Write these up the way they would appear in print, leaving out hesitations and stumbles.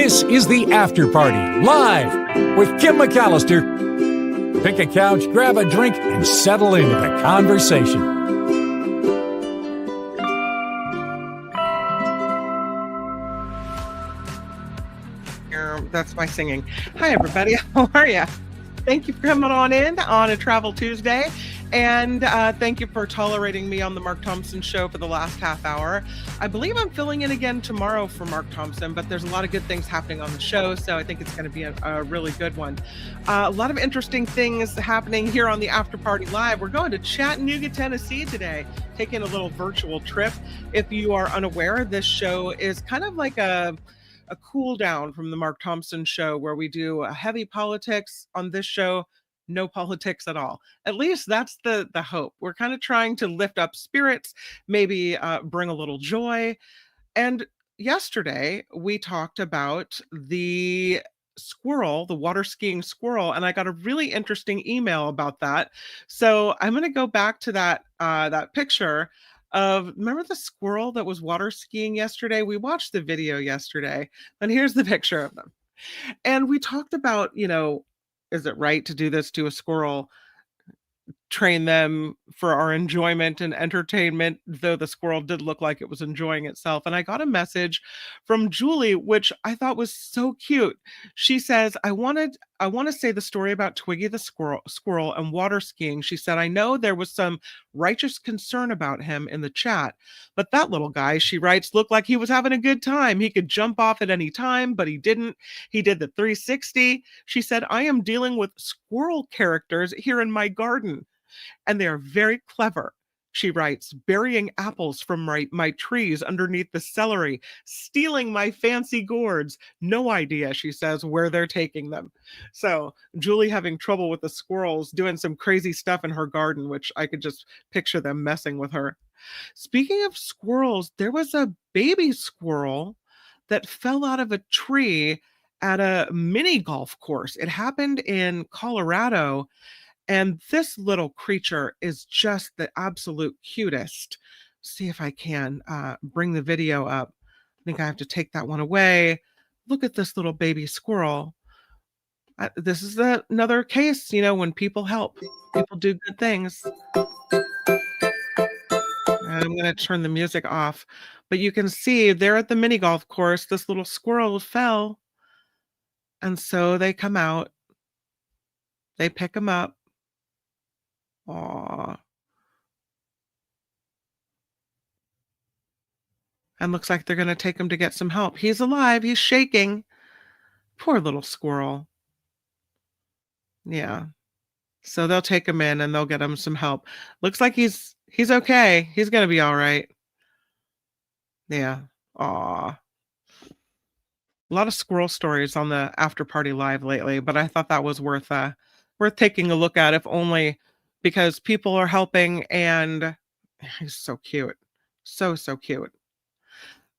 This is the After Party, live with Kim McAllister. Pick a couch, grab a drink, and settle into the conversation. That's my singing. Hi, everybody. How are you? Thank you for coming on in on a Travel Tuesday. And thank you for tolerating me on the Mark Thompson Show for the last half hour. I believe I'm filling in again tomorrow for Mark Thompson, but there's a lot of good things happening on the show, so I think it's going to be a really good one. A lot of interesting things happening here on the After Party Live. We're going to Chattanooga, Tennessee today, taking a little virtual trip. If you are unaware, this show is kind of like a cool down from the Mark Thompson Show, where we do heavy politics. On this show, no politics at all. At least that's the hope. We're kind of trying to lift up spirits, maybe bring a little joy. And yesterday we talked about the squirrel, the water skiing squirrel, and I got a really interesting email about that. So I'm going to go back to that picture of, remember the squirrel that was water skiing yesterday? We watched the video yesterday, and here's the picture of them. And we talked about, is it right to do this to a squirrel? Train them for our enjoyment and entertainment, though the squirrel did look like it was enjoying itself. And I got a message from Julie, which I thought was so cute. She says, I want to say the story about Twiggy the squirrel and water skiing. She said, I know there was some righteous concern about him in the chat, but that little guy, she writes, looked like he was having a good time. He could jump off at any time, but he didn't. He did the 360. She said, I am dealing with squirrel characters here in my garden, and they are very clever. She writes, burying apples from my trees underneath the celery, stealing my fancy gourds. No idea, she says, where they're taking them. So Julie having trouble with the squirrels, doing some crazy stuff in her garden, which I could just picture them messing with her. Speaking of squirrels, there was a baby squirrel that fell out of a tree at a mini golf course. It happened in Colorado. And this little creature is just the absolute cutest. See if I can bring the video up. I think I have to take that one away. Look at this little baby squirrel. This is another case, when people help, people do good things. I'm going to turn the music off. But you can see there at the mini golf course, this little squirrel fell. And so they come out. They pick him up. Aww. And looks like they're going to take him to get some help. He's alive. He's shaking. Poor little squirrel. Yeah. So they'll take him in and they'll get him some help. Looks like he's okay. He's going to be all right. Yeah. Aw. A lot of squirrel stories on the After Party Live lately, but I thought that was worth taking a look at, if only because people are helping, and he's so cute. So cute.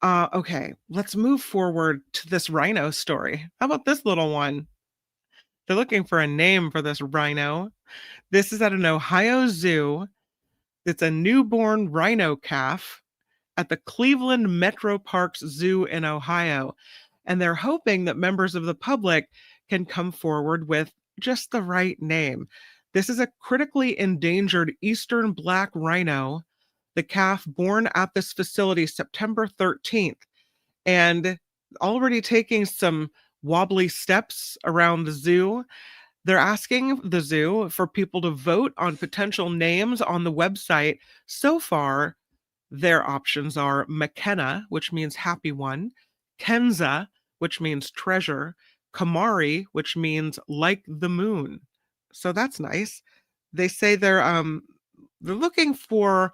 Okay, let's move forward to this rhino story. How about this little one? They're looking for a name for this rhino. This is at an Ohio zoo. It's a newborn rhino calf at the Cleveland Metro Parks Zoo in Ohio. And they're hoping that members of the public can come forward with just the right name. This is a critically endangered eastern black rhino, the calf born at this facility September 13th, and already taking some wobbly steps around the zoo. They're asking the zoo for people to vote on potential names on the website. So far, their options are McKenna, which means happy one, Kenza, which means treasure, Kamari, which means like the moon. So that's nice. They say they're looking for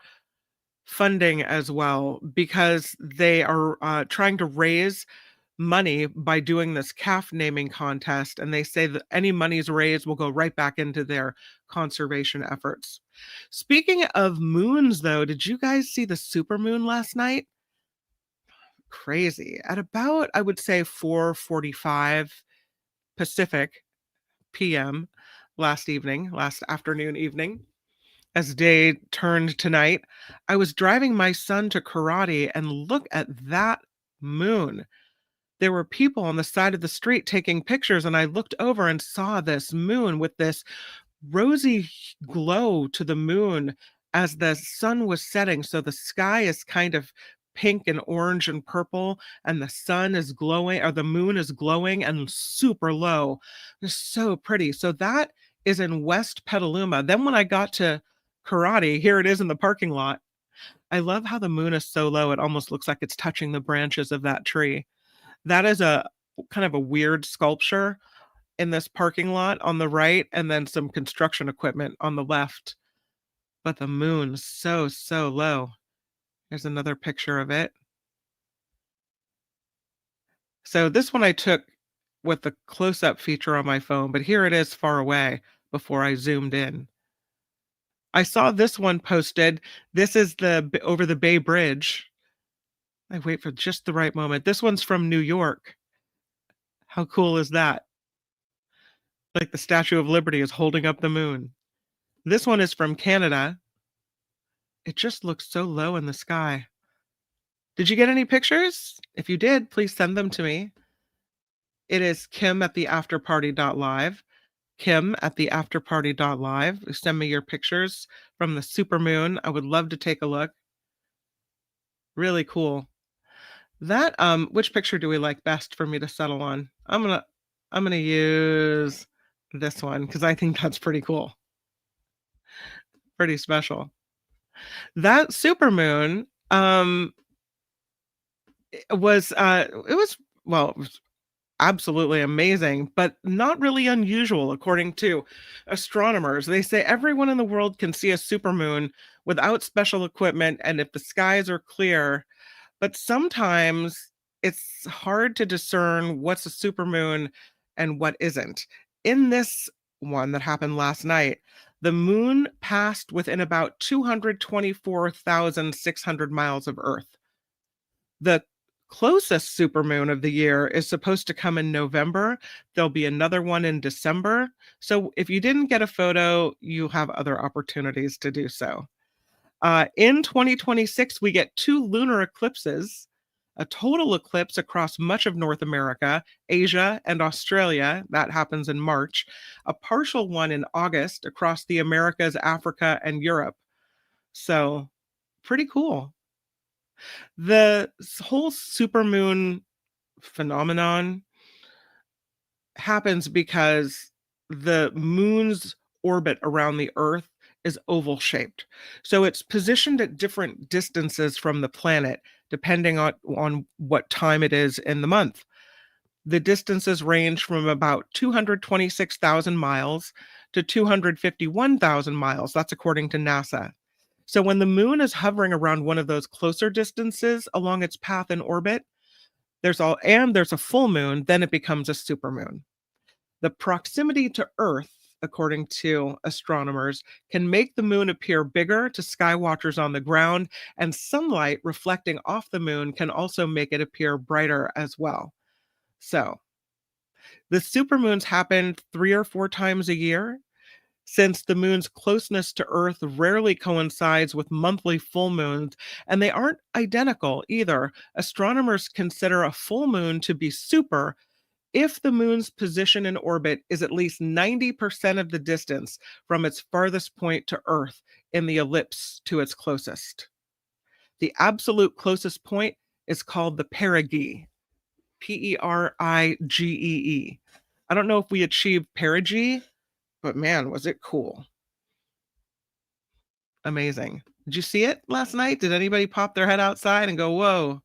funding as well, because they are trying to raise money by doing this calf naming contest, and they say that any monies raised will go right back into their conservation efforts. Speaking of moons, though, did you guys see the supermoon last night? Crazy. At about, I would say, 4:45 Pacific p.m. last afternoon, evening, as day turned to night, I was driving my son to karate, and look at that moon. there were people on the side of the street taking pictures, and I looked over and saw this moon with this rosy glow to the moon as the sun was setting. So the sky is kind of pink and orange and purple, and the sun is glowing, or the moon is glowing and super low. It's so pretty. So that is in West Petaluma. Then when I got to Karate, here it is in the parking lot. I love how the moon is so low, it almost looks like it's touching the branches of that tree. That is a kind of a weird sculpture in this parking lot on the right, and then some construction equipment on the left. But the moon's so, so low. Here's another picture of it. So this one I took with the close-up feature on my phone, but here it is far away before I zoomed in. I saw this one posted. This is the over the Bay Bridge. I wait for just the right moment. This one's from New York. How cool is that? Like the Statue of Liberty is holding up the moon. This one is from Canada. It just looks so low in the sky. Did you get any pictures? If you did, please send them to me. It is kim@theafterparty.live. kim@theafterparty.live. Send me your pictures from the supermoon. I would love to take a look. Really cool. That which picture do we like best for me to settle on? I'm gonna use this one because I think that's pretty cool. Pretty special. That supermoon it was well, it was absolutely amazing, but not really unusual according to astronomers. They say everyone in the world can see a supermoon without special equipment and if the skies are clear, but sometimes it's hard to discern what's a supermoon and what isn't. In this one that happened last night, the moon passed within about 224,600 miles of Earth. The closest supermoon of the year is supposed to come in November. There'll be another one in December. So if you didn't get a photo, you have other opportunities to do so. In 2026, we get 2 lunar eclipses, a total eclipse across much of North America, Asia, and Australia. That happens in March. A partial one in August across the Americas, Africa, and Europe. So pretty cool. The whole supermoon phenomenon happens because the moon's orbit around the Earth is oval shaped. So it's positioned at different distances from the planet, depending on what time it is in the month. The distances range from about 226,000 miles to 251,000 miles. That's according to NASA. So when the moon is hovering around one of those closer distances along its path in orbit, there's a full moon, then it becomes a supermoon. The proximity to Earth, according to astronomers, can make the moon appear bigger to sky watchers on the ground, and sunlight reflecting off the moon can also make it appear brighter as well. So, the supermoons happen 3 or 4 times a year. Since the moon's closeness to Earth rarely coincides with monthly full moons, and they aren't identical either, astronomers consider a full moon to be super if the moon's position in orbit is at least 90% of the distance from its farthest point to Earth in the ellipse to its closest. The absolute closest point is called the perigee, Perigee. I don't know if we achieved perigee, but man, was it cool. Amazing. Did you see it last night? Did anybody pop their head outside and go, whoa?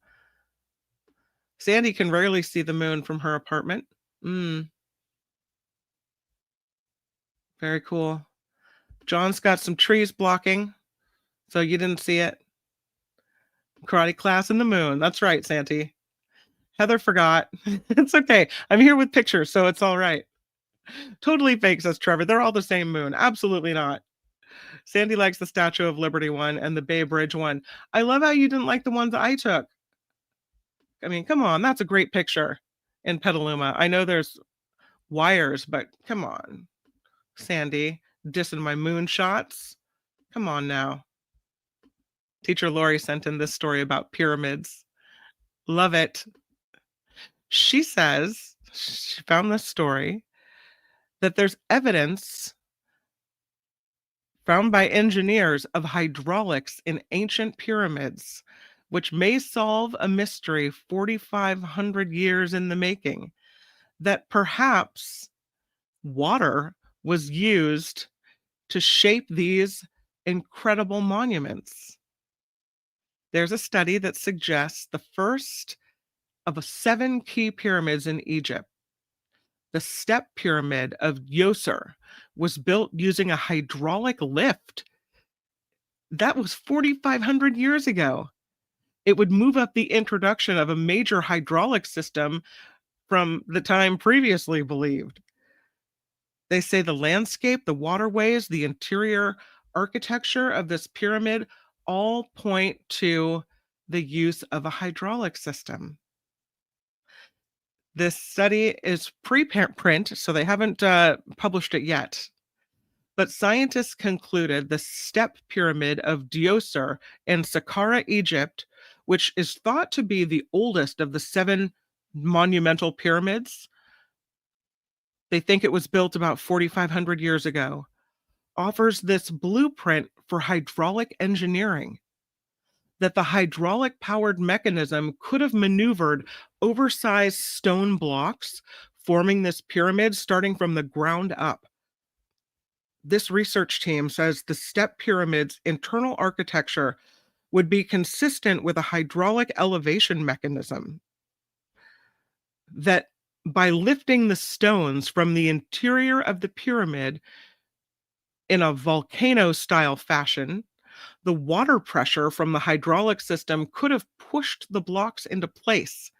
Sandy can rarely see the moon from her apartment. Very cool. John's got some trees blocking, so you didn't see it. Karate class in the moon. That's right, Santy. Heather forgot. It's okay. I'm here with pictures, so it's all right. Totally fake, says Trevor. They're all the same moon. Absolutely not. Sandy likes the Statue of Liberty one and the Bay Bridge one. I love how you didn't like the ones I took. I mean, come on. That's a great picture in Petaluma. I know there's wires, but come on. Sandy, dissing my moon shots. Come on now. Teacher Lori sent in this story about pyramids. Love it. She says she found this story that there's evidence found by engineers of hydraulics in ancient pyramids, which may solve a mystery 4,500 years in the making, that perhaps water was used to shape these incredible monuments. There's a study that suggests the first of 7 key pyramids in Egypt, the step pyramid of Djoser, was built using a hydraulic lift. That was 4,500 years ago. It would move up the introduction of a major hydraulic system from the time previously believed. They say the landscape, the waterways, the interior architecture of this pyramid all point to the use of a hydraulic system. This study is preprint, so they haven't published it yet. But scientists concluded the step pyramid of Djoser in Saqqara, Egypt, which is thought to be the oldest of the 7 monumental pyramids. They think it was built about 4,500 years ago, offers this blueprint for hydraulic engineering, that the hydraulic powered mechanism could have maneuvered oversized stone blocks, forming this pyramid starting from the ground up. This research team says the step pyramid's internal architecture would be consistent with a hydraulic elevation mechanism, that by lifting the stones from the interior of the pyramid in a volcano-style fashion, the water pressure from the hydraulic system could have pushed the blocks into place.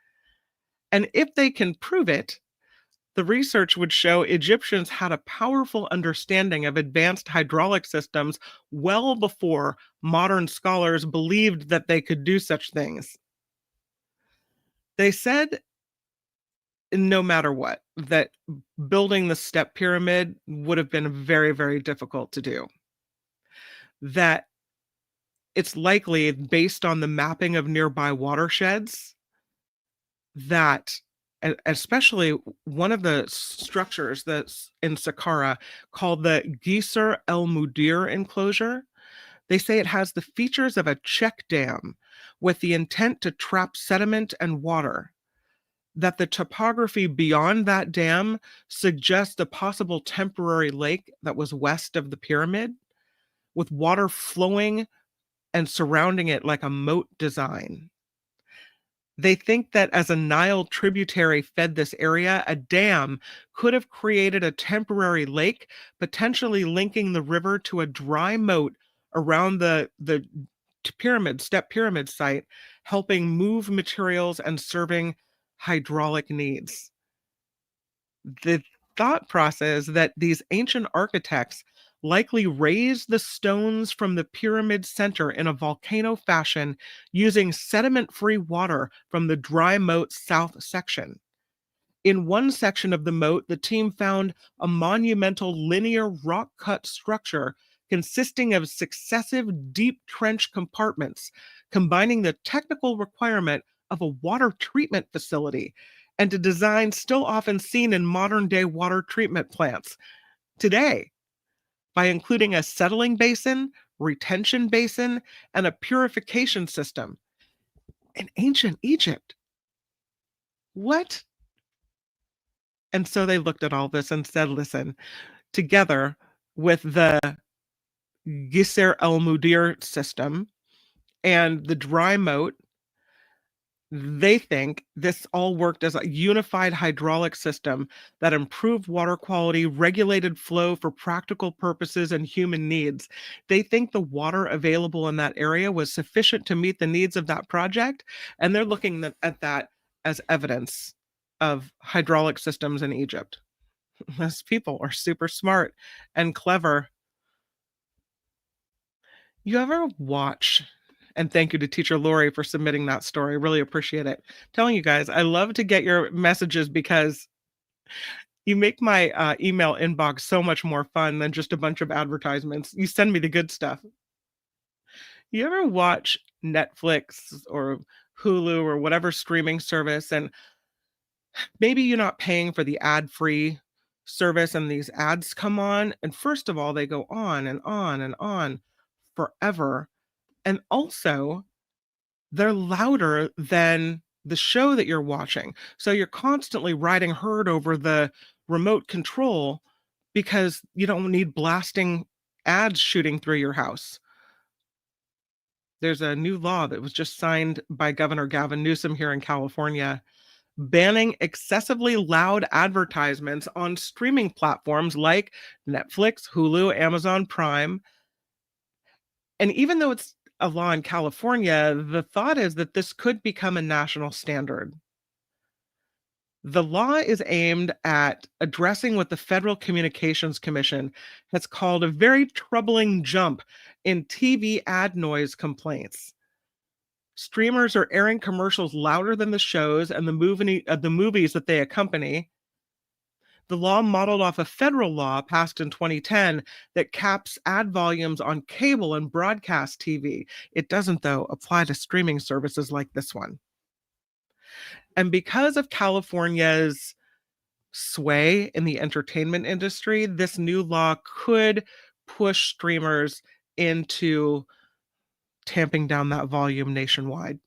And if they can prove it, the research would show Egyptians had a powerful understanding of advanced hydraulic systems well before modern scholars believed that they could do such things. They said, no matter what, that building the step pyramid would have been very, very difficult to do. That it's likely, based on the mapping of nearby watersheds, that especially one of the structures that's in Saqqara called the Gisr El Mudir enclosure, they say it has the features of a check dam with the intent to trap sediment and water. That the topography beyond that dam suggests a possible temporary lake that was west of the pyramid, with water flowing and surrounding it like a moat design. They think that as a Nile tributary fed this area, a dam could have created a temporary lake, potentially linking the river to a dry moat around the step pyramid site, helping move materials and serving hydraulic needs. The thought process that these ancient architects likely raised the stones from the pyramid center in a volcano fashion using sediment-free water from the dry moat south section. In one section of the moat, the team found a monumental linear rock-cut structure consisting of successive deep trench compartments, combining the technical requirement of a water treatment facility and a design still often seen in modern-day water treatment plants today, by including a settling basin, retention basin, and a purification system. In ancient Egypt. What? And so they looked at all this and said, listen, together with the Gisr El Mudir system and the dry moat, they think this all worked as a unified hydraulic system that improved water quality, regulated flow for practical purposes and human needs. They think the water available in that area was sufficient to meet the needs of that project, and they're looking at that as evidence of hydraulic systems in Egypt. Those people are super smart and clever. You ever watch, and thank you to teacher Lori for submitting that story. Really appreciate it. Telling you guys, I love to get your messages because you make my email inbox so much more fun than just a bunch of advertisements. You send me the good stuff. You ever watch Netflix or Hulu or whatever streaming service, and Maybe you're not paying for the ad-free service and these ads come on, and first of all, they go on and on and on forever, and also they're louder than the show that you're watching. So you're constantly riding herd over the remote control because you don't need blasting ads shooting through your house. There's a new law that was just signed by Governor Gavin Newsom here in California, banning excessively loud advertisements on streaming platforms like Netflix, Hulu, Amazon Prime. And even though it's a law in California, the thought is that this could become a national standard. The law is aimed at addressing what the Federal Communications Commission has called a very troubling jump in TV ad noise complaints. Streamers are airing commercials louder than the shows and the movies that they accompany. The law modeled off a federal law passed in 2010 that caps ad volumes on cable and broadcast TV. It doesn't, though, apply to streaming services like this one. And because of California's sway in the entertainment industry, this new law could push streamers into tamping down that volume nationwide.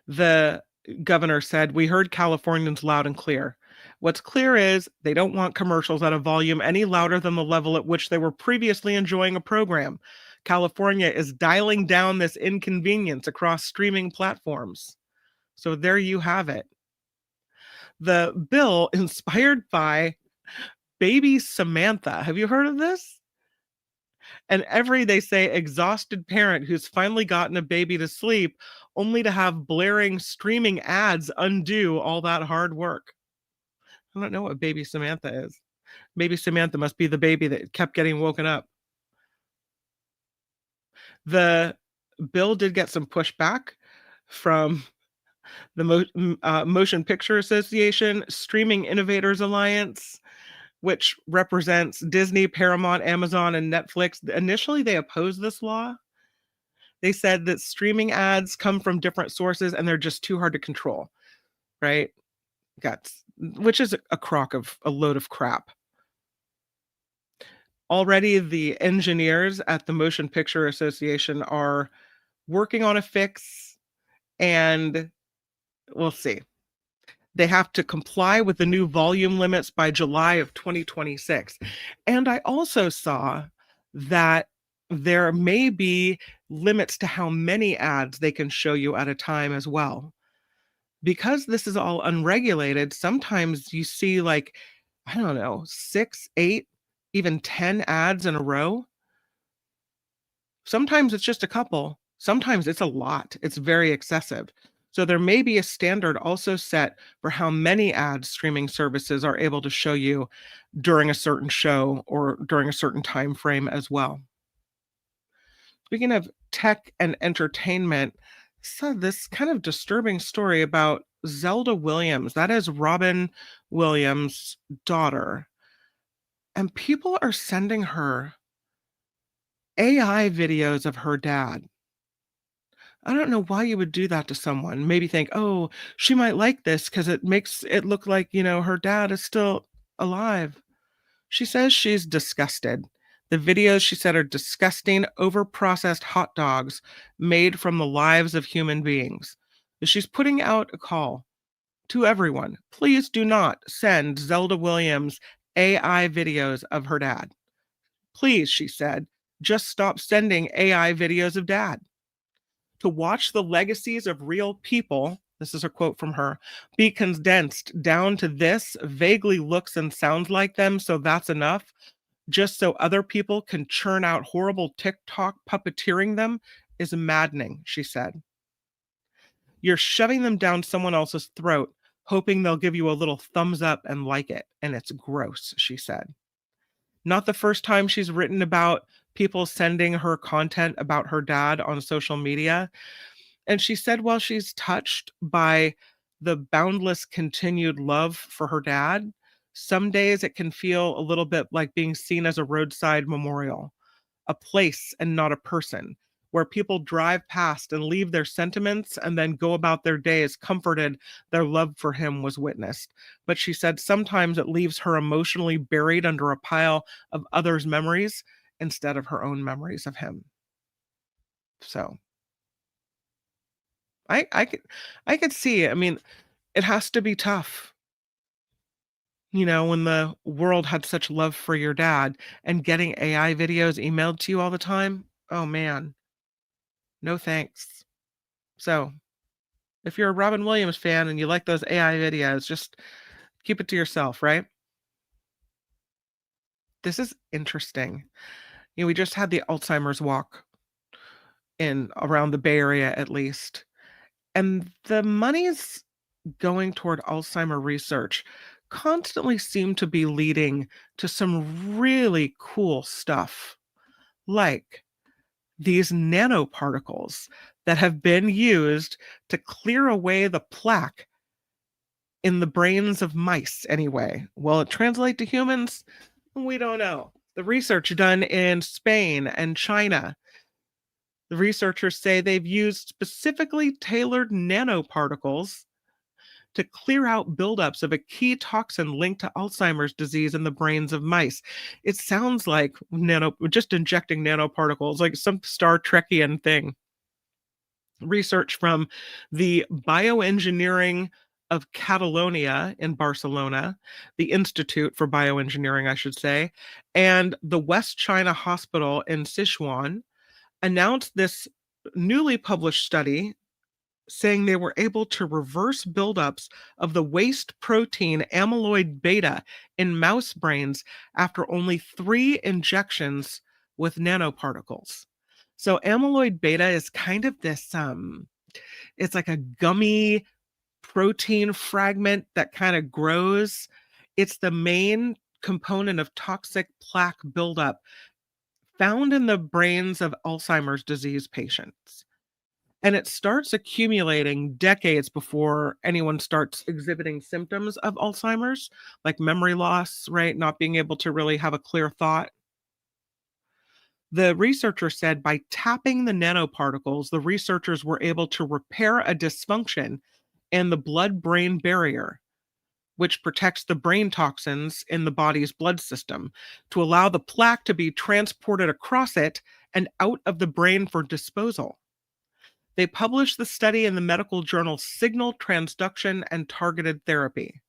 The governor said, "We heard Californians loud and clear. What's clear is they don't want commercials at a volume any louder than the level at which they were previously enjoying a program. California is dialing down this inconvenience across streaming platforms." So there you have it. The bill, inspired by baby Samantha. Have you heard of this? And they say, exhausted parent who's finally gotten a baby to sleep only to have blaring streaming ads undo all that hard work. I don't know what baby Samantha is. Baby Samantha must be the baby that kept getting woken up. The bill did get some pushback from the Motion Picture Association, Streaming Innovators Alliance, which represents Disney, Paramount, Amazon, and Netflix. Initially, they opposed this law. They said that streaming ads come from different sources and they're just too hard to control, right? Which is a load of crap. Already, the engineers at the Motion Picture Association are working on a fix, and we'll see. They have to comply with the new volume limits by July of 2026. And I also saw that there may be limits to how many ads they can show you at a time as well. Because this is all unregulated, sometimes you see, like, I don't know, 6, 8, even 10 ads in a row. Sometimes it's just a couple. Sometimes it's a lot. It's very excessive. So there may be a standard also set for how many ads streaming services are able to show you during a certain show or during a certain time frame as well. Speaking of tech and entertainment, so this kind of disturbing story about Zelda Williams, that is Robin Williams' daughter, and people are sending her AI videos of her dad. I don't know why you would do that to someone. Maybe think, "Oh, she might like this because it makes it look like, her dad is still alive." She says she's disgusted. The videos, she said, are disgusting, overprocessed hot dogs made from the lives of human beings. She's putting out a call to everyone. Please do not send Zelda Williams AI videos of her dad. Please, she said, just stop sending AI videos of dad. To watch the legacies of real people, this is a quote from her, be condensed down to this vaguely looks and sounds like them, so that's enough, just so other people can churn out horrible TikTok puppeteering them, is maddening, she said. You're shoving them down someone else's throat, hoping they'll give you a little thumbs up and like it, and it's gross, she said. Not the first time she's written about people sending her content about her dad on social media. And she said, while she's touched by the boundless continued love for her dad, some days it can feel a little bit like being seen as a roadside memorial, a place and not a person. where people drive past and leave their sentiments and then go about their days comforted their love for him was witnessed. But she said sometimes it leaves her emotionally buried under a pile of others' memories instead of her own memories of him. So I I could see. I mean, it has to be tough, when the world had such love for your dad and getting AI videos emailed to you all the time. Oh man, no thanks. So if you're a Robin Williams fan and you like those AI videos, just keep it to yourself, right? This is interesting. We just had the Alzheimer's walk in around the Bay Area at least. And the money's going toward Alzheimer research constantly seem to be leading to some really cool stuff, like these nanoparticles that have been used to clear away the plaque in the brains of mice anyway. Will it translate to humans? We don't know. The research done in Spain and China, the researchers say they've used specifically tailored nanoparticles to clear out buildups of a key toxin linked to Alzheimer's disease in the brains of mice. It sounds like just injecting nanoparticles, like some Star Trekian thing. Research from the Bioengineering of Catalonia in Barcelona, the Institute for Bioengineering, I should say, and the West China Hospital in Sichuan announced this newly published study saying they were able to reverse buildups of the waste protein amyloid beta in mouse brains after only 3 injections with nanoparticles. So amyloid beta is kind of this it's like a gummy protein fragment that kind of grows. It's the main component of toxic plaque buildup found in the brains of Alzheimer's disease patients. And it starts accumulating decades before anyone starts exhibiting symptoms of Alzheimer's, like memory loss, right? Not being able to really have a clear thought. The researcher said by tapping the nanoparticles, the researchers were able to repair a dysfunction in the blood brain barrier, which protects the brain toxins in the body's blood system, to allow the plaque to be transported across it and out of the brain for disposal. They published the study in the medical journal Signal Transduction and Targeted Therapy.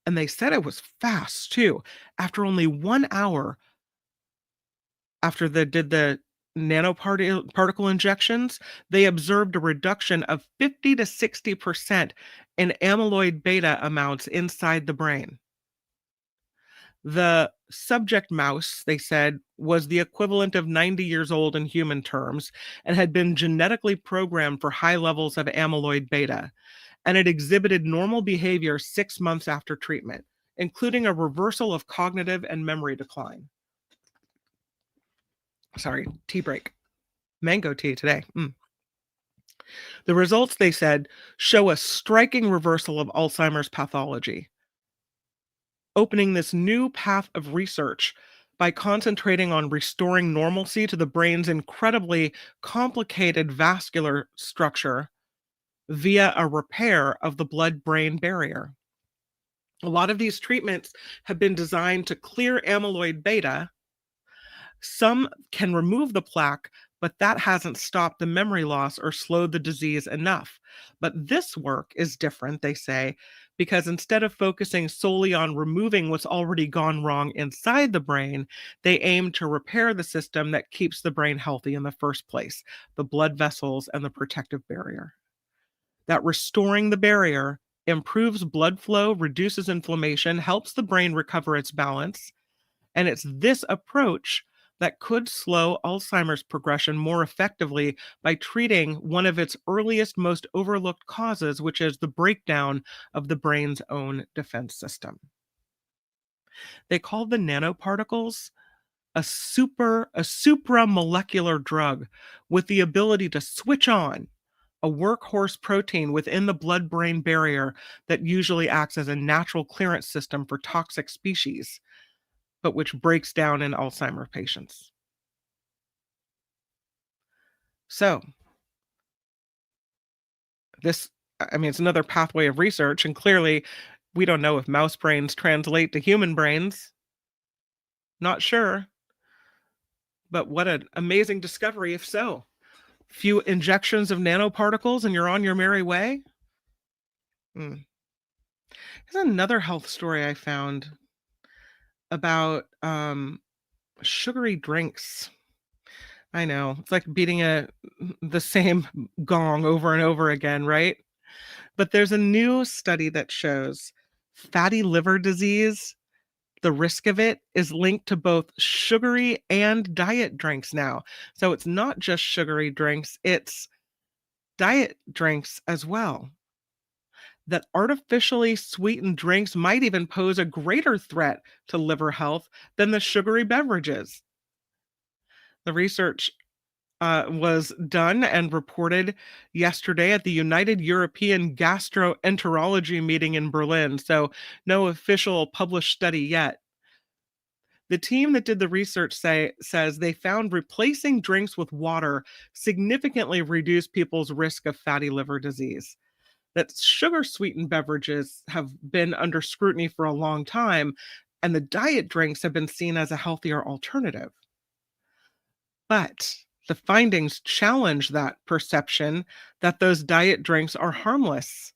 And they said it was fast too. After only 1 hour after they did the nanoparticle injections, they observed a reduction of 50 to 60% in amyloid beta amounts inside the brain. The subject mouse, they said, was the equivalent of 90 years old in human terms and had been genetically programmed for high levels of amyloid beta, and it exhibited normal behavior 6 months after treatment, including a reversal of cognitive and memory decline. Sorry, tea break. Mango tea today. The results, they said, show a striking reversal of Alzheimer's pathology, opening this new path of research by concentrating on restoring normalcy to the brain's incredibly complicated vascular structure via a repair of the blood-brain barrier. A lot of these treatments have been designed to clear amyloid beta. Some can remove the plaque, but that hasn't stopped the memory loss or slowed the disease enough. But this work is different, they say, because instead of focusing solely on removing what's already gone wrong inside the brain, they aim to repair the system that keeps the brain healthy in the first place, the blood vessels and the protective barrier. That restoring the barrier improves blood flow, reduces inflammation, helps the brain recover its balance. And it's this approach that could slow Alzheimer's progression more effectively by treating one of its earliest, most overlooked causes, which is the breakdown of the brain's own defense system. They call the nanoparticles a supramolecular drug with the ability to switch on a workhorse protein within the blood-brain barrier that usually acts as a natural clearance system for toxic species, but which breaks down in Alzheimer's patients. So, this, I mean, it's another pathway of research, and clearly we don't know if mouse brains translate to human brains. Not sure, but what an amazing discovery if so. Few injections of nanoparticles and you're on your merry way. Mm. Here's another health story I found about sugary drinks. I know. It's like beating the same gong over and over again, right? But there's a new study that shows fatty liver disease, the risk of it is linked to both sugary and diet drinks now. So it's not just sugary drinks, it's diet drinks as well. That artificially sweetened drinks might even pose a greater threat to liver health than the sugary beverages. The research was done and reported yesterday at the United European Gastroenterology meeting in Berlin. So, no official published study yet. The team that did the research says they found replacing drinks with water significantly reduced people's risk of fatty liver disease. That sugar sweetened beverages have been under scrutiny for a long time, and the diet drinks have been seen as a healthier alternative. But the findings challenge that perception that those diet drinks are harmless.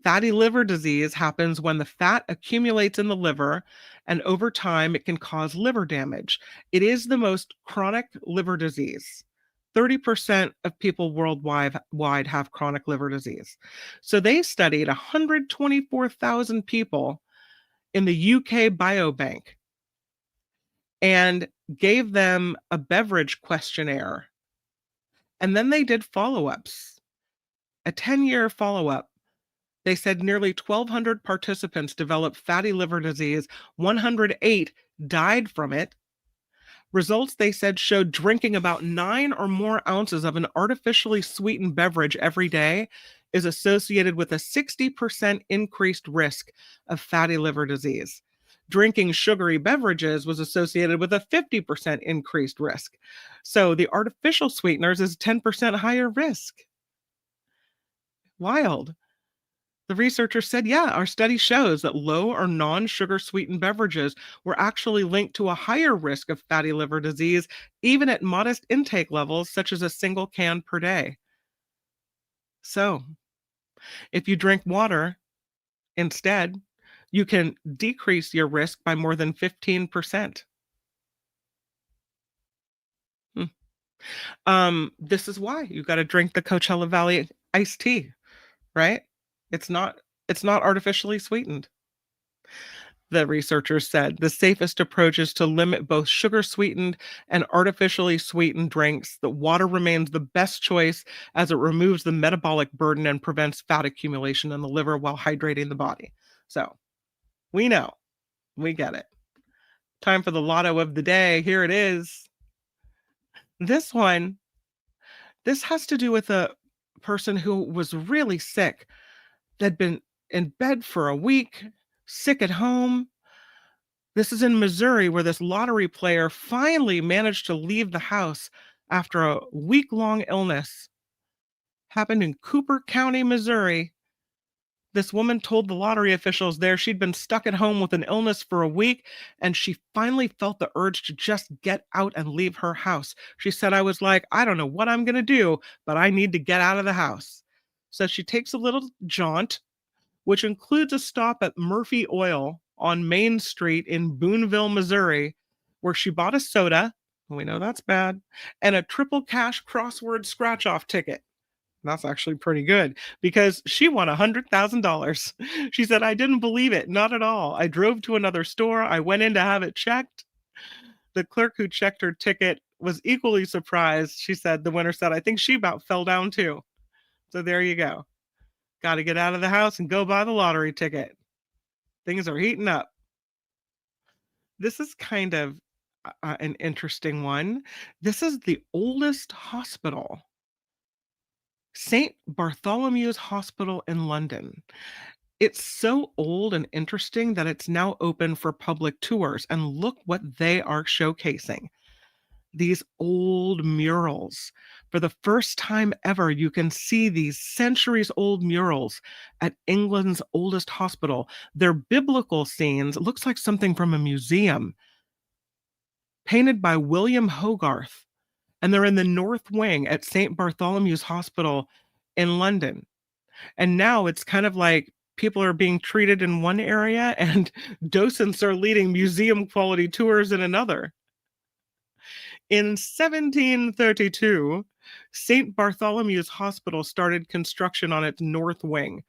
Fatty liver disease happens when the fat accumulates in the liver, and over time, it can cause liver damage. It is the most chronic liver disease. 30% of people worldwide have chronic liver disease. So they studied 124,000 people in the UK Biobank and gave them a beverage questionnaire. And then they did follow ups, a 10-year follow up. They said nearly 1,200 participants developed fatty liver disease, 108 died from it. Results, they said, showed drinking about 9 or more ounces of an artificially sweetened beverage every day is associated with a 60% increased risk of fatty liver disease. Drinking sugary beverages was associated with a 50% increased risk. So the artificial sweeteners is 10% higher risk. Wild. The researchers said, yeah, our study shows that low or non sugar sweetened beverages were actually linked to a higher risk of fatty liver disease, even at modest intake levels, such as a single can per day. So, if you drink water instead, you can decrease your risk by more than 15%. Hmm. This is why you got to drink the Coachella Valley iced tea, right? It's not it's not artificially sweetened. The researchers said the safest approach is to limit both sugar sweetened and artificially sweetened drinks. The water remains the best choice as it removes the metabolic burden and prevents fat accumulation in the liver while hydrating the body. So we know, we get it. Time for the lotto of the day. Here it is. This one, this has to do with a person who was really sick. They'd been in bed for a week, sick at home. This is in Missouri, where this lottery player finally managed to leave the house after a week-long illness. Happened in Cooper County, Missouri. This woman told the lottery officials there she'd been stuck at home with an illness for a week, and she finally felt the urge to just get out and leave her house. She said, I was like, I don't know what I'm going to do, but I need to get out of the house. So she takes a little jaunt, which includes a stop at Murphy Oil on Main Street in Boonville, Missouri, where she bought a soda, we know that's bad, and a triple cash crossword scratch off ticket. That's actually pretty good because she won $100,000. She said, I didn't believe it, not at all. I drove to another store. I went in to have it checked. The clerk who checked her ticket was equally surprised. She said, the winner said, I think she about fell down too. So there you go. Got to get out of the house and go buy the lottery ticket. Things are heating up. This is kind of an interesting one. This is the oldest hospital, St. Bartholomew's Hospital in London. It's so old and interesting that it's now open for public tours. And look what they are showcasing. these old murals. For the first time ever, you can see these centuries old murals at England's oldest hospital. They're biblical scenes. It looks like something from a museum, painted by William Hogarth. And they're in the North Wing at St. Bartholomew's Hospital in London. And now it's kind of like people are being treated in one area and docents are leading museum quality tours in another. In 1732, St. Bartholomew's Hospital started construction on its north wing,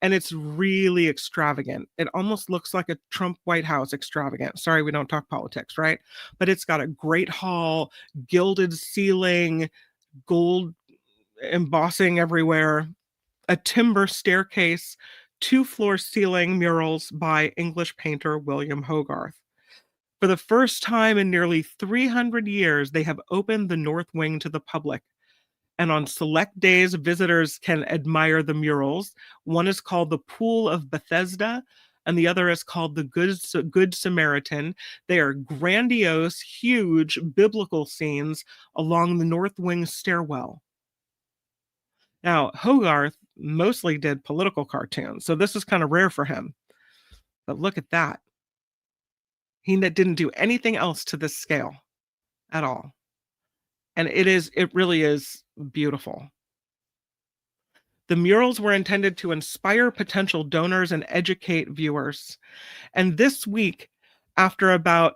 and it's really extravagant. It almost looks like a Trump White House extravagant. Sorry, we don't talk politics, right? But it's got a great hall, gilded ceiling, gold embossing everywhere, a timber staircase, two-floor ceiling murals by English painter William Hogarth. For the first time in nearly 300 years, they have opened the North Wing to the public. And on select days, visitors can admire the murals. One is called the Pool of Bethesda, and the other is called the Good Samaritan. They are grandiose, huge biblical scenes along the North Wing stairwell. Now, Hogarth mostly did political cartoons, so this is kind of rare for him. But look at that. He didn't do anything else to this scale at all. And it really is beautiful. The murals were intended to inspire potential donors and educate viewers. And this week, after about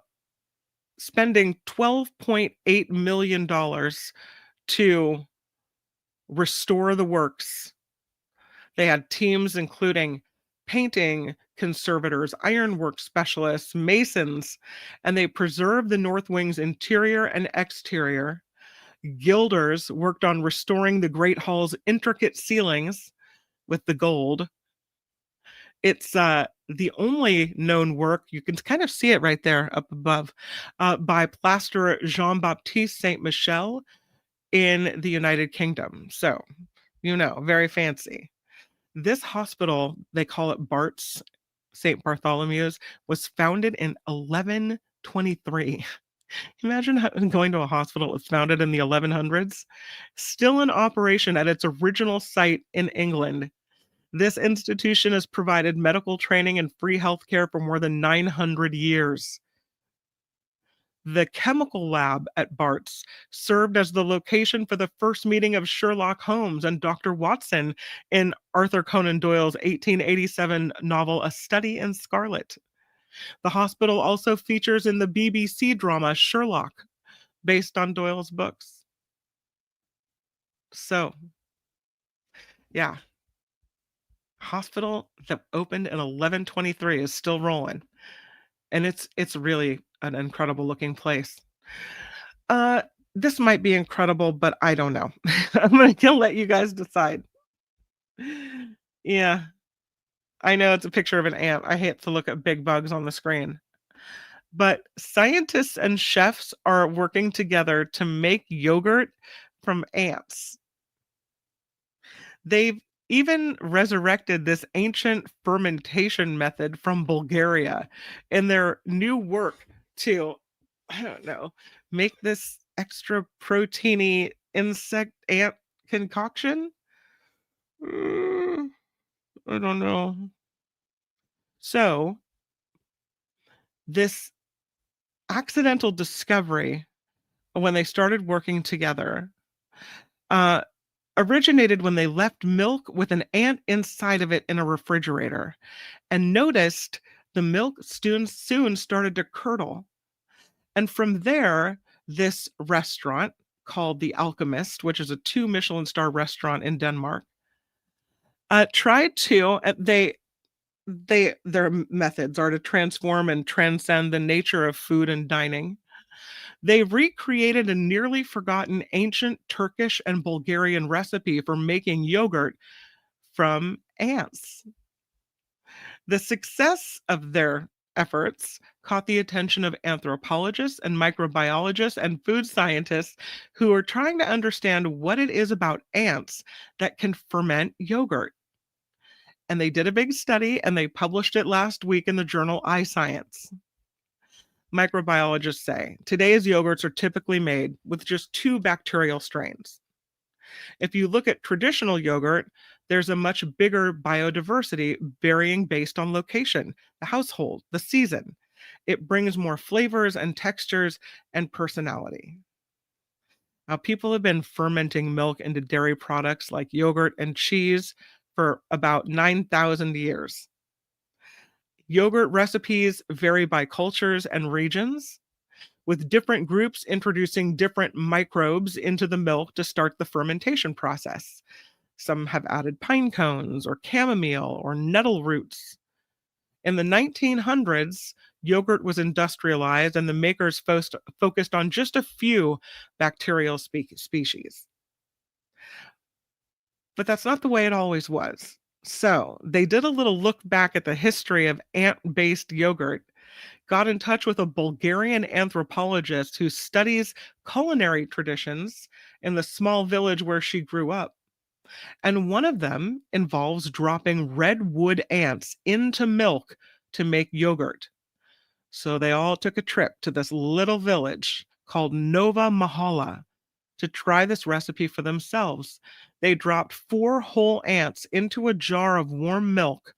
spending $12.8 million to restore the works, they had teams including painting conservators, ironwork specialists, masons, and they preserved the North Wing's interior and exterior. Gilders worked on restoring the Great Hall's intricate ceilings with the gold. It's the only known work, you can kind of see it right there up above, by plasterer Jean-Baptiste Saint-Michel in the United Kingdom. So, very fancy. This hospital, they call it Bart's, St. Bartholomew's, was founded in 1123. Imagine going to a hospital that was founded in the 1100s, still in operation at its original site in England. This institution has provided medical training and free healthcare for more than 900 years. The chemical lab at Bart's served as the location for the first meeting of Sherlock Holmes and Dr. Watson in Arthur Conan Doyle's 1887 novel A Study in Scarlet. The hospital also features in the BBC drama Sherlock, based on Doyle's books. So, yeah. Hospital that opened in 1123 is still rolling. And it's really an incredible looking place. This might be incredible, but I don't know. I'm going to let you guys decide. Yeah. I know it's a picture of an ant. I hate to look at big bugs on the screen. But scientists and chefs are working together to make yogurt from ants. They've even resurrected this ancient fermentation method from Bulgaria in their new work to, I don't know, make this extra proteiny insect ant concoction. I don't know. So, this accidental discovery, when they started working together, originated when they left milk with an ant inside of it in a refrigerator and noticed the milk soon started to curdle. And from there, this restaurant called The Alchemist, which is a 2 Michelin star restaurant in Denmark, tried to, their methods are to transform and transcend the nature of food and dining. They recreated a nearly forgotten ancient Turkish and Bulgarian recipe for making yogurt from ants. The success of their efforts caught the attention of anthropologists and microbiologists and food scientists who are trying to understand what it is about ants that can ferment yogurt. And they did a big study and they published it last week in the journal iScience. Microbiologists say today's yogurts are typically made with just 2 bacterial strains. If you look at traditional yogurt, there's a much bigger biodiversity varying based on location, the household, the season. It brings more flavors and textures and personality. Now, people have been fermenting milk into dairy products like yogurt and cheese for about 9,000 years. Yogurt recipes vary by cultures and regions, with different groups introducing different microbes into the milk to start the fermentation process. Some have added pine cones or chamomile or nettle roots. In the 1900s, yogurt was industrialized and the makers focused on just a few bacterial species. But that's not the way it always was. So they did a little look back at the history of ant based yogurt, got in touch with a Bulgarian anthropologist who studies culinary traditions in the small village where she grew up. And one of them involves dropping red wood ants into milk to make yogurt. So they all took a trip to this little village called Nova Mahala to try this recipe for themselves. They dropped 4 whole ants into a jar of warm milk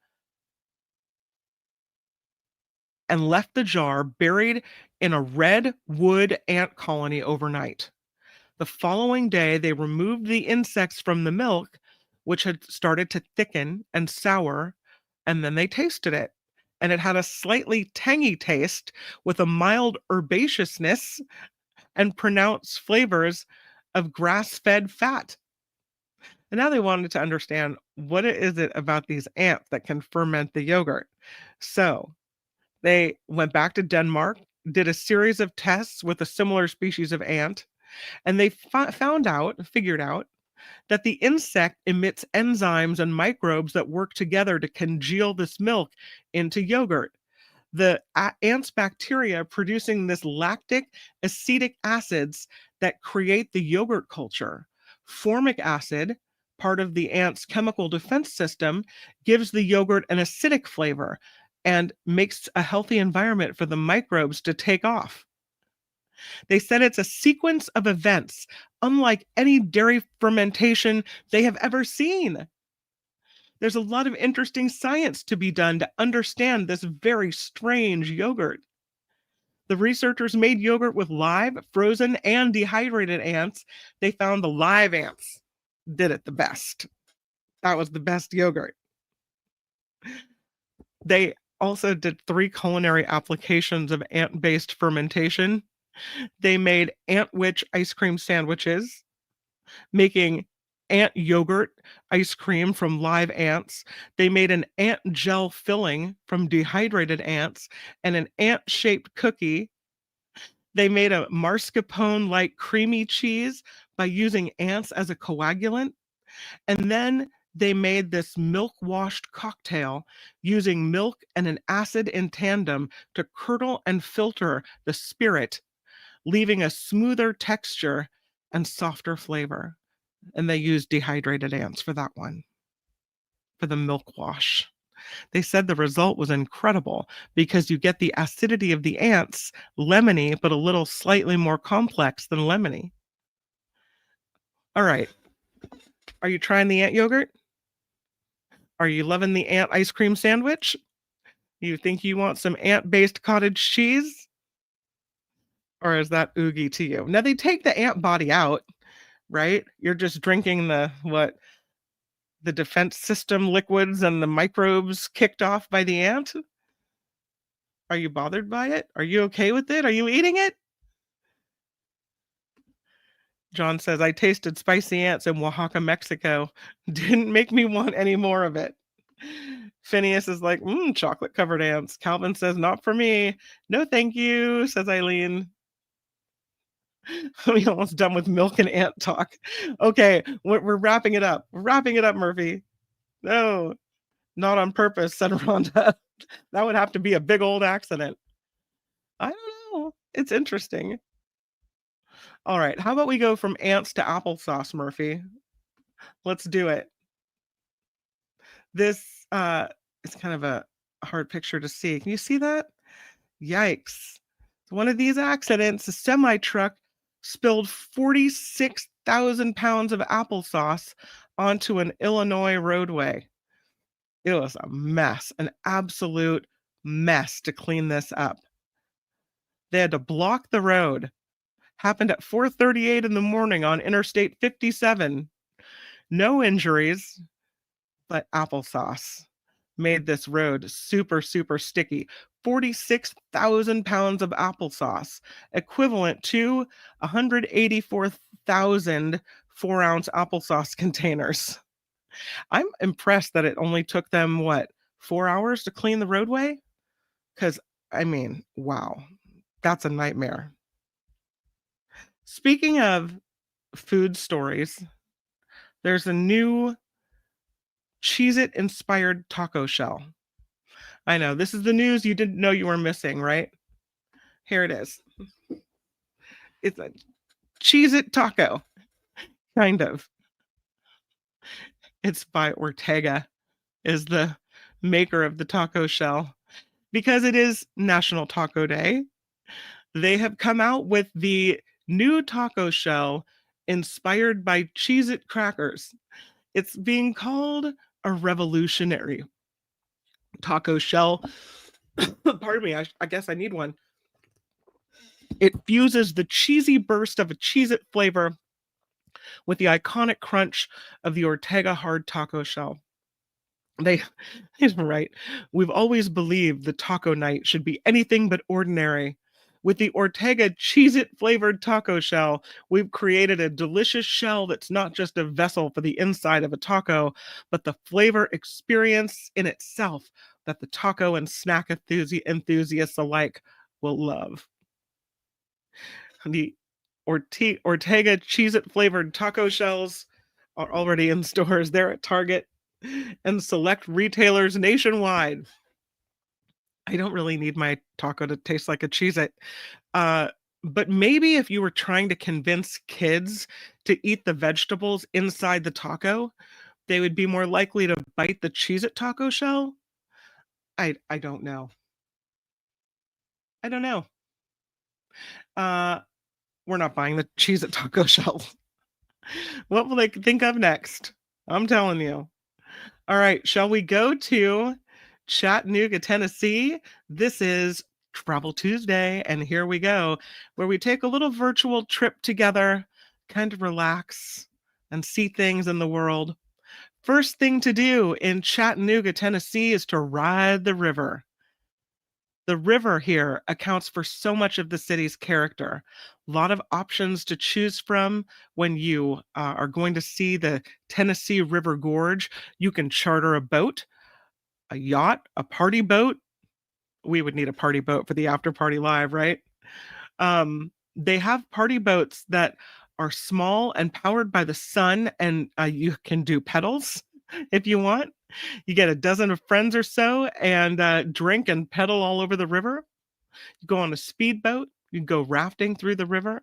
and left the jar buried in a red wood ant colony overnight. The following day, they removed the insects from the milk, which had started to thicken and sour, and then they tasted it. And it had a slightly tangy taste with a mild herbaceousness and pronounced flavors of grass fed fat. And now they wanted to understand what is it about these ants that can ferment the yogurt. So they went back to Denmark, did a series of tests with a similar species of ant, and they figured out that the insect emits enzymes and microbes that work together to congeal this milk into yogurt. The ant's bacteria producing this lactic acetic acids that create the yogurt culture. Formic acid, part of the ant's chemical defense system, gives the yogurt an acidic flavor and makes a healthy environment for the microbes to take off. They said it's a sequence of events unlike any dairy fermentation they have ever seen. There's a lot of interesting science to be done to understand this very strange yogurt. The researchers made yogurt with live, frozen, and dehydrated ants. They found the live ants did it the best. That was the best yogurt. They also did 3 culinary applications of ant-based fermentation. They made ant witch ice cream sandwiches, making ant yogurt ice cream from live ants. They made an ant gel filling from dehydrated ants and an ant-shaped cookie. They made a mascarpone-like creamy cheese by using ants as a coagulant. And then they made this milk-washed cocktail using milk and an acid in tandem to curdle and filter the spirit, leaving a smoother texture and softer flavor. And they used dehydrated ants for that one, for the milk wash. They said the result was incredible because you get the acidity of the ants, lemony, but a little slightly more complex than lemony. All right. Are you trying the ant yogurt? Are you loving the ant ice cream sandwich? You think you want some ant-based cottage cheese? Or is that oogie to you? Now they take the ant body out, right? You're just drinking the defense system liquids and the microbes kicked off by the ant? Are you bothered by it? Are you okay with it? Are you eating it? John says, I tasted spicy ants in Oaxaca, Mexico. Didn't make me want any more of it. Phineas is like, chocolate covered ants. Calvin says, not for me. No, thank you, says Eileen. We're almost done with milk and ant talk. Okay, we're wrapping it up. We're wrapping it up, Murphy. No, not on purpose, said Rhonda. That would have to be a big old accident. I don't know. It's interesting. All right, how about we go from ants to applesauce, Murphy? Let's do it. This is kind of a hard picture to see. Can you see that? Yikes. One of these accidents, a semi truck spilled 46,000 pounds of applesauce onto an Illinois roadway. It was a mess, an absolute mess to clean this up. They had to block the road. Happened at 4:38 in the morning on Interstate 57. No injuries, but applesauce made this road super, super sticky. 46,000 pounds of applesauce, equivalent to 184,000 4-ounce applesauce containers. I'm impressed that it only took them, 4 hours to clean the roadway? Because, I mean, wow, that's a nightmare. Speaking of food stories, there's a new Cheez-It inspired taco shell. I know, this is the news you didn't know you were missing, right? Here it is. It's a Cheez-It taco, kind of. It's by Ortega, is the maker of the taco shell. Because it is National Taco Day, they have come out with the new taco shell inspired by Cheez-It crackers. It's being called a revolutionary taco shell. Pardon me, I guess I need one. It fuses the cheesy burst of a Cheez-It flavor with the iconic crunch of the Ortega hard taco shell. He's right. We've always believed the taco night should be anything but ordinary. With the Ortega Cheez-It flavored taco shell, we've created a delicious shell that's not just a vessel for the inside of a taco, but the flavor experience in itself that the taco and snack enthusiasts alike will love. The Ortega Cheez-It flavored taco shells are already in stores. They're at Target and select retailers nationwide. I don't really need my taco to taste like a Cheez-It. But maybe if you were trying to convince kids to eat the vegetables inside the taco, they would be more likely to bite the Cheez-It taco shell. I don't know. I don't know. We're not buying the Cheez-It taco shell. What will they think of next? I'm telling you. All right, shall we go to Chattanooga, Tennessee? This is Travel Tuesday, and here we go, where we take a little virtual trip together, kind of relax and see things in the world. First thing to do in Chattanooga, Tennessee is to ride the river. The river here accounts for so much of the city's character. A lot of options to choose from when you are going to see the Tennessee River Gorge. You can charter a boat, a yacht, a party boat. We would need a party boat for the after party live, right? They have party boats that are small and powered by the sun, and you can do pedals if you want. You get a dozen of friends or so and drink and pedal all over the river. You go on a speedboat. You can go rafting through the river.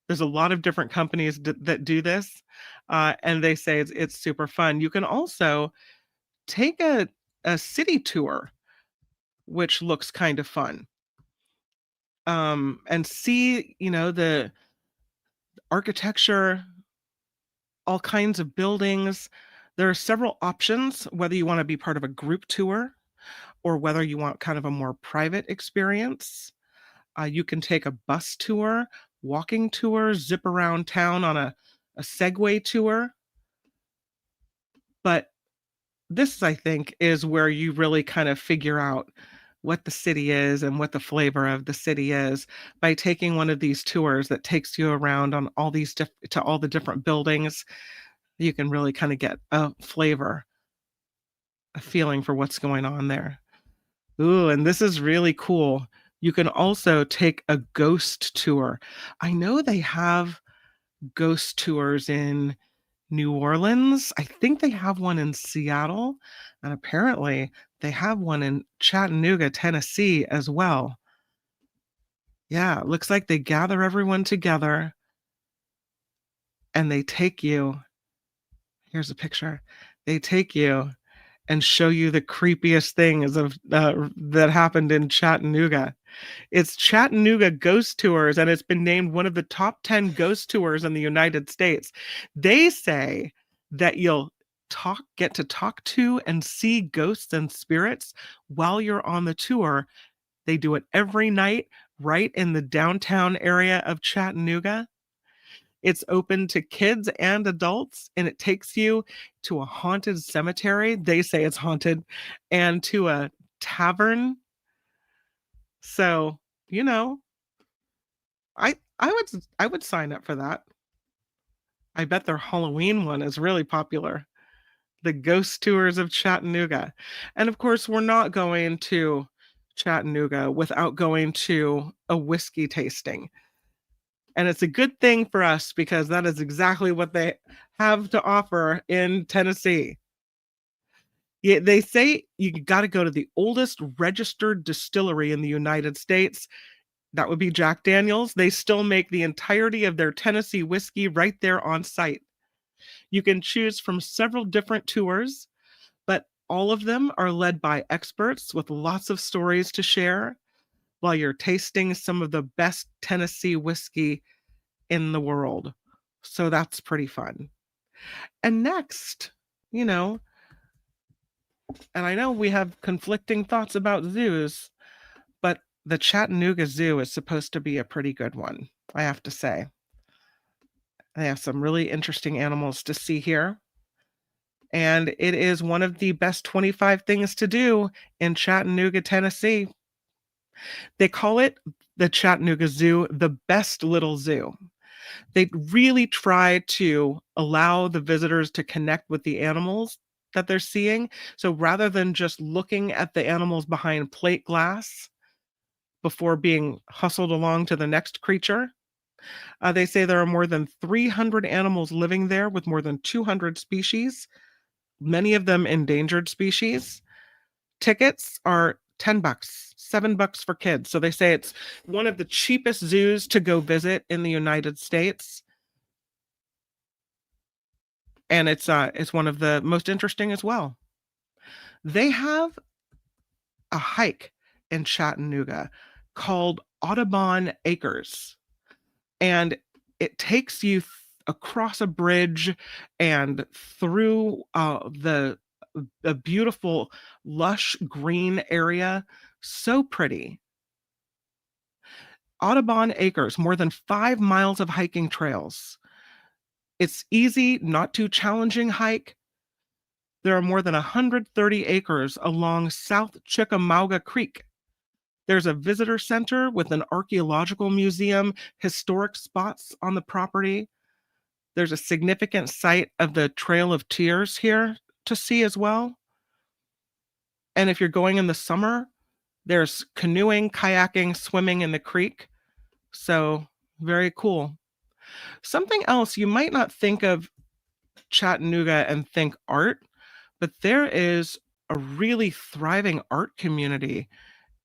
There's a lot of different companies that do this, and they say it's super fun. You can also take a city tour, which looks kind of fun, and see, the architecture, all kinds of buildings. There are several options, whether you want to be part of a group tour or whether you want kind of a more private experience. You can take a bus tour, walking tour, zip around town on a Segway tour. But this, I think, is where you really kind of figure out what the city is and what the flavor of the city is by taking one of these tours that takes you around on all these to all the different buildings. You can really kind of get a flavor, a feeling for what's going on there. Ooh, and this is really cool. You can also take a ghost tour. I know they have ghost tours in New Orleans. I think they have one in Seattle, and apparently they have one in Chattanooga, Tennessee as well. Yeah, it looks like they gather everyone together and they take you. Here's a picture. They take you and show you the creepiest things that happened in Chattanooga. It's Chattanooga Ghost Tours, and it's been named one of the top 10 ghost tours in the United States. They say that you'll get to talk to and see ghosts and spirits while you're on the tour. They do it every night right in the downtown area of Chattanooga. It's open to kids and adults, and it takes you to a haunted cemetery. They say it's haunted, and to a tavern. So, you know, I would sign up for that. I bet their Halloween one is really popular. The Ghost Tours of Chattanooga. And of course, we're not going to Chattanooga without going to a whiskey tasting. And it's a good thing for us because that is exactly what they have to offer in Tennessee. Yeah, they say you got to go to the oldest registered distillery in the United States. That would be Jack Daniels. They still make the entirety of their Tennessee whiskey right there on site. You can choose from several different tours, but all of them are led by experts with lots of stories to share while you're tasting some of the best Tennessee whiskey in the world. So that's pretty fun. And next, you know, and I know we have conflicting thoughts about zoos, but the Chattanooga Zoo is supposed to be a pretty good one, I have to say. They have some really interesting animals to see here. And it is one of the best 25 things to do in Chattanooga, Tennessee. They call it the Chattanooga Zoo the best little zoo. They really try to allow the visitors to connect with the animals that they're seeing. So rather than just looking at the animals behind plate glass before being hustled along to the next creature, they say there are more than 300 animals living there with more than 200 species, many of them endangered species. Tickets are $10, $7 for kids. So they say it's one of the cheapest zoos to go visit in the United States. And it's one of the most interesting as well. They have a hike in Chattanooga called Audubon Acres. And it takes you across a bridge and through the beautiful, lush green area. So pretty. Audubon Acres, more than 5 miles of hiking trails. It's easy, not too challenging hike. There are more than 130 acres along South Chickamauga Creek. There's a visitor center with an archaeological museum, historic spots on the property. There's a significant site of the Trail of Tears here to see as well. And if you're going in the summer, there's canoeing, kayaking, swimming in the creek. So very cool. Something else you might not think of Chattanooga and think art, but there is a really thriving art community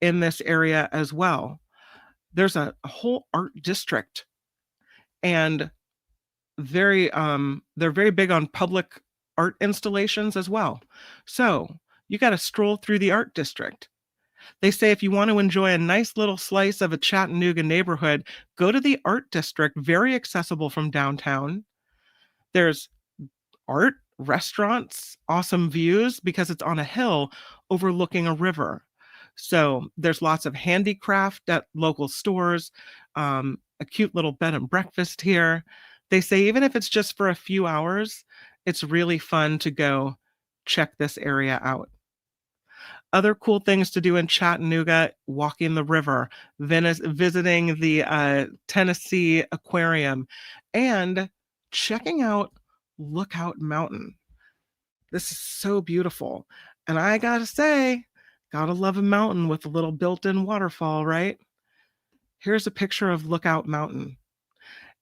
in this area as well. There's a whole art district, and they're very big on public art installations as well. So you got to stroll through the art district. They say if you want to enjoy a nice little slice of a Chattanooga neighborhood, go to the art district, very accessible from downtown. There's art, restaurants, awesome views because it's on a hill overlooking a river. So there's lots of handicraft at local stores, a cute little bed and breakfast here. They say even if it's just for a few hours, it's really fun to go check this area out. Other cool things to do in Chattanooga: walking the river, visiting the Tennessee Aquarium, and checking out Lookout Mountain. This is so beautiful. And I gotta say, gotta love a mountain with a little built-in waterfall, right? Here's a picture of Lookout Mountain.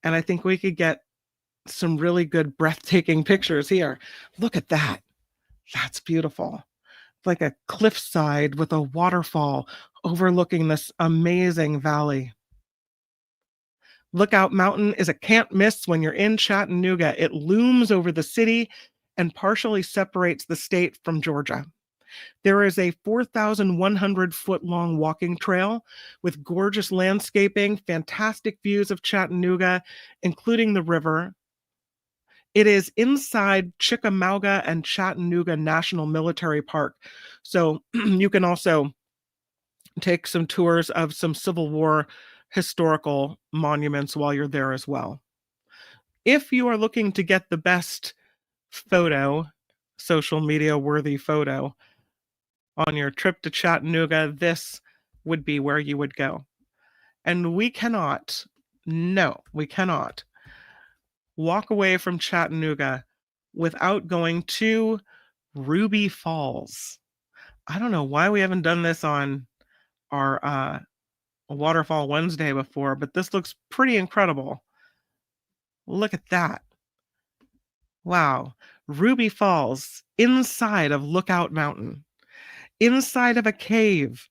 And I think we could get some really good breathtaking pictures here. Look at that. That's beautiful. Like a cliffside with a waterfall overlooking this amazing valley. Lookout Mountain is a can't miss when you're in Chattanooga. It looms over the city and partially separates the state from Georgia. There is a 4,100-foot long walking trail with gorgeous landscaping, fantastic views of Chattanooga, including the river. It is inside Chickamauga and Chattanooga National Military Park. So you can also take some tours of some Civil War historical monuments while you're there as well. If you are looking to get the best photo, social media worthy photo on your trip to Chattanooga, this would be where you would go. And we cannot walk away from Chattanooga without going to Ruby Falls. I don't know why we haven't done this on our Waterfall Wednesday before, but this looks pretty incredible. Look at that. Wow. Ruby Falls, inside of Lookout Mountain, inside of a cave.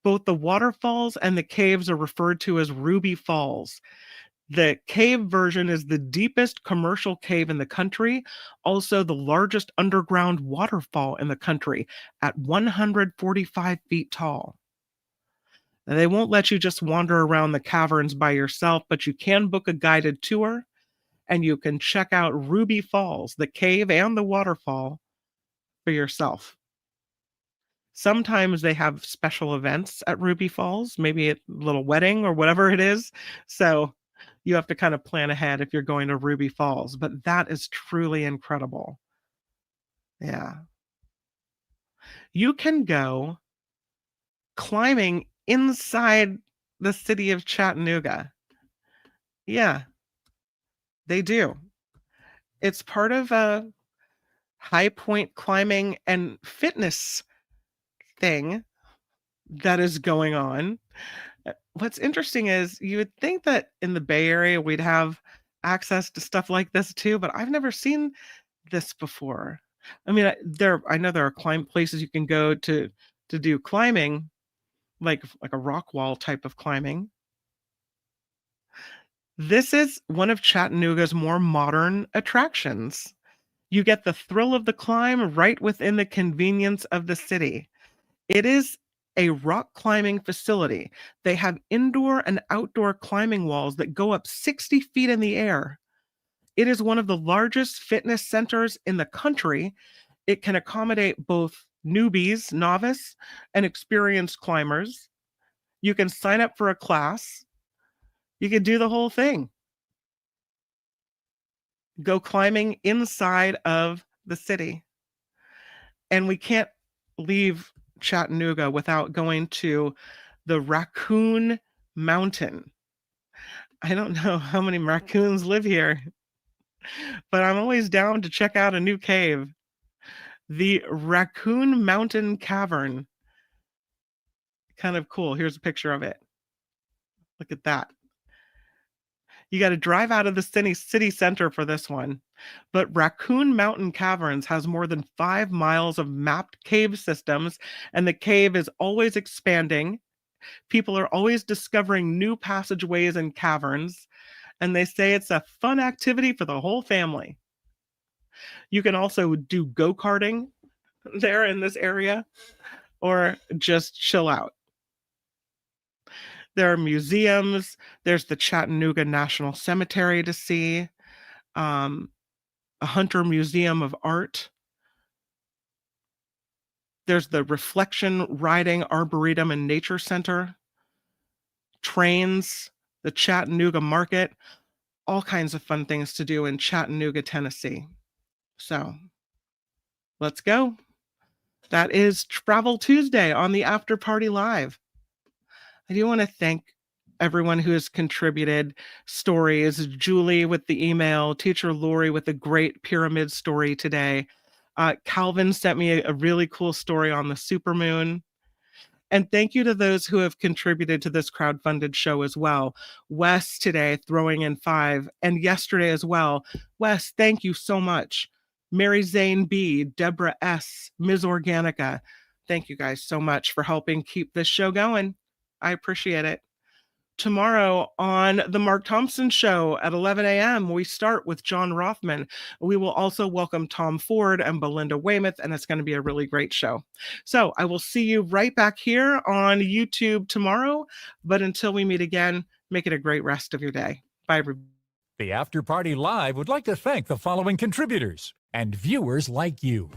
Both the waterfalls and the caves are referred to as Ruby Falls. The cave version is the deepest commercial cave in the country, also the largest underground waterfall in the country at 145 feet tall. Now, they won't let you just wander around the caverns by yourself, but you can book a guided tour and you can check out Ruby Falls, the cave and the waterfall, for yourself. Sometimes they have special events at Ruby Falls, maybe a little wedding or whatever it is. So you have to kind of plan ahead if you're going to Ruby Falls, but that is truly incredible. Yeah. You can go climbing inside the city of Chattanooga. Yeah, they do. It's part of a high point climbing and fitness thing that is going on. What's interesting is you would think that in the Bay Area we'd have access to stuff like this too, but I've never seen this before. I mean, I know there are places you can go to do climbing, like a rock wall type of climbing. This is one of Chattanooga's more modern attractions. You get the thrill of the climb right within the convenience of the city. It is a rock climbing facility. They have indoor and outdoor climbing walls that go up 60 feet in the air. It is one of the largest fitness centers in the country. It can accommodate both newbies, novice, and experienced climbers. You can sign up for a class. You can do the whole thing. Go climbing inside of the city. And we can't leave Chattanooga without going to the Raccoon Mountain. I don't know how many raccoons live here, but I'm always down to check out a new cave. The Raccoon Mountain Cavern. Kind of cool. Here's a picture of it. Look at that. You got to drive out of the city center for this one. But Raccoon Mountain Caverns has more than 5 miles of mapped cave systems, and the cave is always expanding. People are always discovering new passageways and caverns, and they say it's a fun activity for the whole family. You can also do go-karting there in this area, or just chill out. There are museums. There's the Chattanooga National Cemetery to see, a Hunter Museum of Art. There's the Reflection Riding Arboretum and Nature Center, trains, the Chattanooga Market, all kinds of fun things to do in Chattanooga, Tennessee. So let's go. That is Travel Tuesday on the After Party Live. I do want to thank everyone who has contributed stories. Julie with the email, Teacher Lori with a great pyramid story today. Calvin sent me a really cool story on the supermoon. And thank you to those who have contributed to this crowdfunded show as well. Wes today throwing in 5, and yesterday as well. Wes, thank you so much. Mary Zane B, Deborah S, Ms. Organica. Thank you guys so much for helping keep this show going. I appreciate it. Tomorrow on the Mark Thompson Show at 11 a.m., we start with John Rothman. We will also welcome Tom Ford and Belinda Weymouth, and it's going to be a really great show. So I will see you right back here on YouTube tomorrow. But until we meet again, make it a great rest of your day. Bye, everybody. The After Party Live would like to thank the following contributors and viewers like you.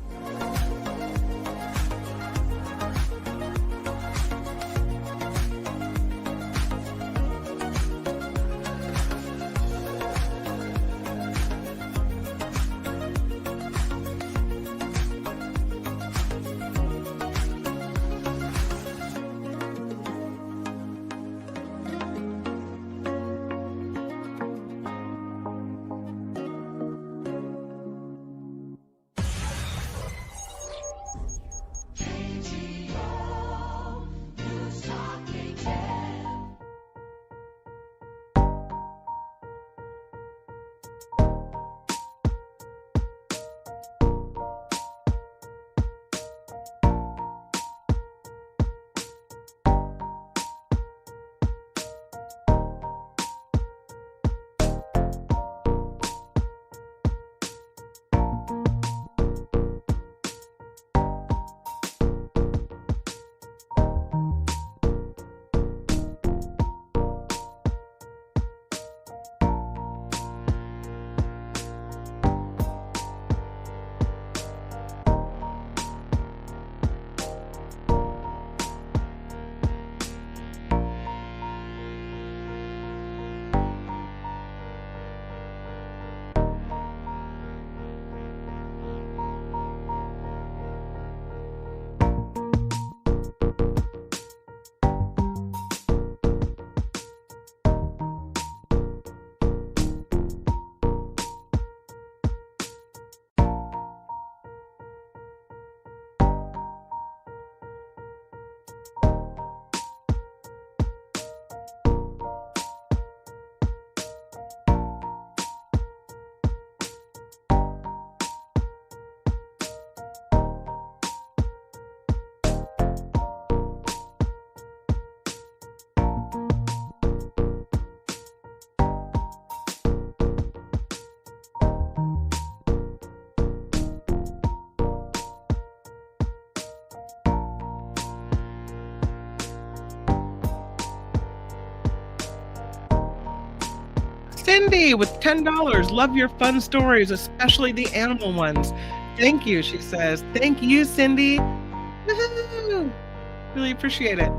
Cindy with $10. Love your fun stories, especially the animal ones. Thank you, she says. Thank you, Cindy. Woohoo! Really appreciate it.